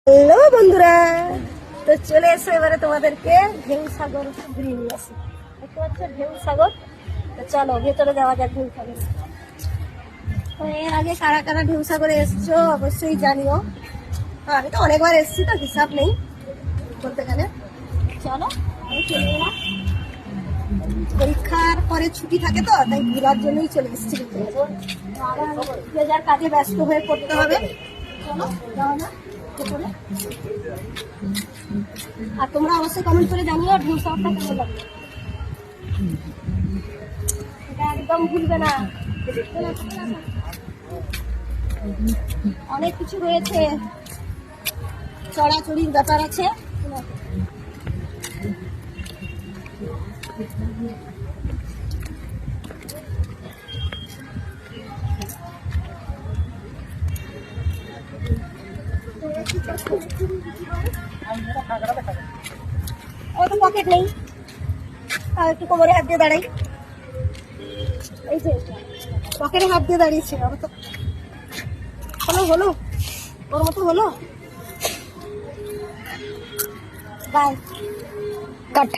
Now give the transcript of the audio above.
Hello বন্ধুরা, তো চলে এসো এবারে তোমাদেরকে ঢেউ সাগর ঘুরিয়ে নিয়ে আসি। দেখতে পাচ্ছ ঢেউ সাগর। তো চলো ভেতরে যাওয়া যাক ঢেউ সাগরে। তো এর আগে কারা কারা ঢেউ সাগরে এসছো অবশ্যই জানিও। আমি তো অনেকবার এসছি, তো হিসাব নেই বলতে গেলে। চলো আমি চলে এলাম, পরীক্ষার পরে ছুটি থাকে তো তাই ঘোরার জন্যই চলে এসেছি। যে যার কাজে ব্যস্ত হয়ে পড়তে হবে। চলো যাও না ভেতরে। আর তোমরা অবশ্যই কমেন্ট করে জানিও ঢেউ সাগরটা কেমন লাগবে। এটা একদম ভুলবে না। অনেক কিছু রয়েছে, চড়াচড়ির ব্যাপার আছে। অত পকেট নেই, আর একটু কোমরে হাত দিয়ে দাঁড়াই। এই যে পকেটে হাত দিয়ে দাঁড়িয়েছে, আমার তো হলো ওর মতো হলো। বাই, কাট।